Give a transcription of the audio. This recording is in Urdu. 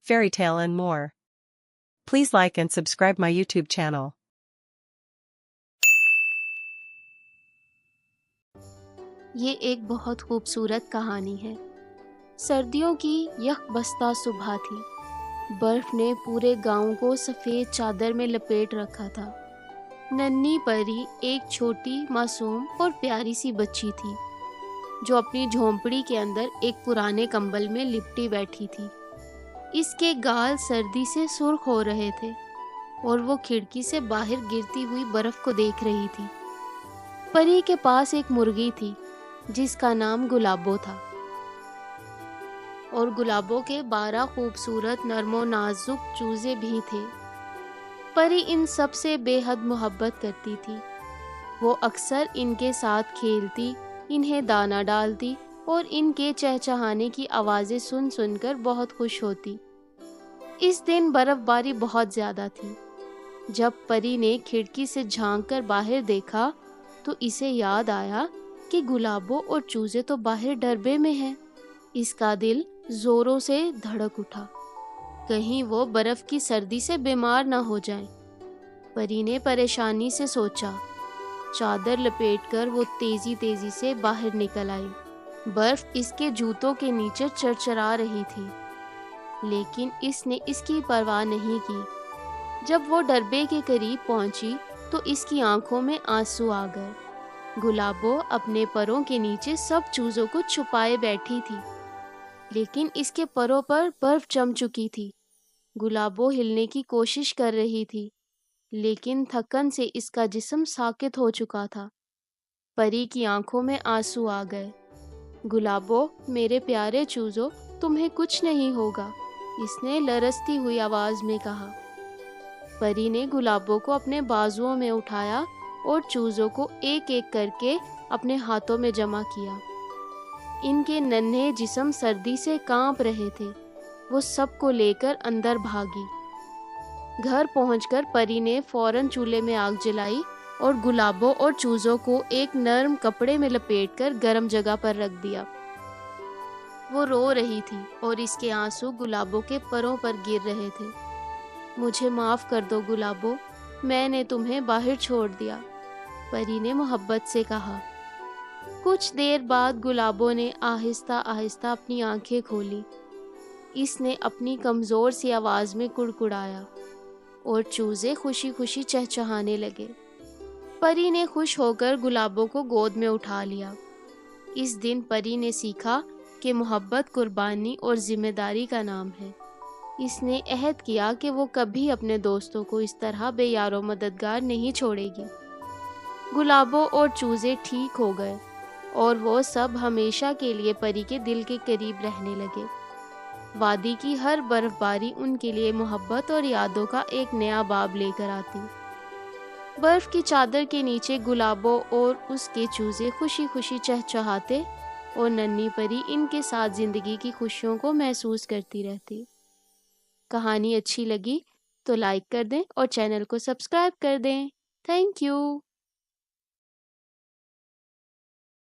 fairy tale and more. Please like and subscribe my YouTube channel. یہ ایک بہت خوبصورت کہانی ہے۔ سردیوں کی یکبستہ صبح تھی۔ برف نے پورے گاؤں کو سفید چادر میں لپیٹ رکھا تھا۔ ننھی پری ایک چھوٹی معصوم اور پیاری سی بچی تھی جو اپنی جھونپڑی کے اندر ایک پرانے کمبل میں لپٹی بیٹھی تھی۔ اس کے گال سردی سے سرخ ہو رہے تھے اور وہ کھڑکی سے باہر گرتی ہوئی برف کو دیکھ رہی تھی۔ پری کے پاس ایک مرغی تھی جس کا نام گلابو تھا، اور گلابو کے 12 خوبصورت نرم و نازک چوزے بھی تھے۔ پری ان سب سے بے حد محبت کرتی تھی۔ وہ اکثر ان کے ساتھ کھیلتی، انہیں دانہ ڈالتی اور ان کے چہچہانے کی آوازیں سن سن کر بہت خوش ہوتی۔ اس دن برف باری بہت زیادہ تھی۔ جب پری نے کھڑکی سے جھانک کر باہر دیکھا تو اسے یاد آیا کہ گلابو اور چوزے تو باہر ڈربے میں ہیں۔ اس کا دل زوروں سے دھڑک اٹھا، کہیں وہ برف کی سردی سے بیمار نہ ہو جائیں۔ پری نے پریشانی سے سوچا۔ چادر لپیٹ کر وہ تیزی تیزی سے باہر نکل آئی۔ برف اس کے جوتوں کے نیچے چرچرا رہی تھی، لیکن اس نے اس کی پرواہ نہیں کی۔ جب وہ ڈربے کے قریب پہنچی تو اس کی آنکھوں میں آنسو آ گئے۔ گلابو اپنے پروں کے نیچے سب چوزوں کو چھپائے بیٹھی تھی، لیکن اس کے پروں پر برف جم چکی تھی۔ گلابو ہلنے کی کوشش کر رہی تھی، لیکن تھکن سے اس کا جسم ساکت ہو چکا تھا۔ پری کی آنکھوں میں آنسو آ گئے۔ گلابو، میرے پیارے چوزوں، تمہیں کچھ نہیں ہوگا، اس نے لرزتی ہوئی آواز میں کہا۔ پری نے گلابو کو اپنے بازوؤں میں اٹھایا اور چوزوں کو ایک ایک کر کے اپنے ہاتھوں میں جمع کیا۔ ان کے ننھے جسم سردی سے کانپ رہے تھے۔ وہ سب کو لے کر اندر بھاگی۔ گھر پہنچ کر پری نے فوراً چولہے میں آگ جلائی اور گلابو اور چوزوں کو ایک نرم کپڑے میں لپیٹ کر گرم جگہ پر رکھ دیا۔ وہ رو رہی تھی اور اس کے آنسو گلابو کے پروں پر گر رہے تھے۔ مجھے معاف کر دو گلابو، میں نے تمہیں باہر چھوڑ دیا، پری نے محبت سے کہا۔ کچھ دیر بعد گلابو نے آہستہ آہستہ اپنی آنکھیں کھولی۔ اس نے اپنی کمزور سی آواز میں کڑکڑایا اور چوزے خوشی خوشی چہچہانے لگے۔ پری نے خوش ہو کر گلابو کو گود میں اٹھا لیا۔ اس دن پری نے سیکھا کہ محبت قربانی اور ذمہ داری کا نام ہے۔ اس نے عہد کیا کہ وہ کبھی اپنے دوستوں کو اس طرح بے یار و مددگار نہیں چھوڑے گی۔ گلابو اور چوزے ٹھیک ہو گئے اور وہ سب ہمیشہ کے لیے پری کے دل کے قریب رہنے لگے۔ وادی کی ہر برف باری ان کے لیے محبت اور یادوں کا ایک نیا باب لے کر آتی۔ برف کی چادر کے نیچے گلابو اور اس کے چوزے خوشی خوشی چہچہاتے اور ننھی پری ان کے ساتھ زندگی کی خوشیوں کو محسوس کرتی رہتی۔ کہانی اچھی لگی تو لائک کر دیں اور چینل کو سبسکرائب کر دیں۔ Thank you.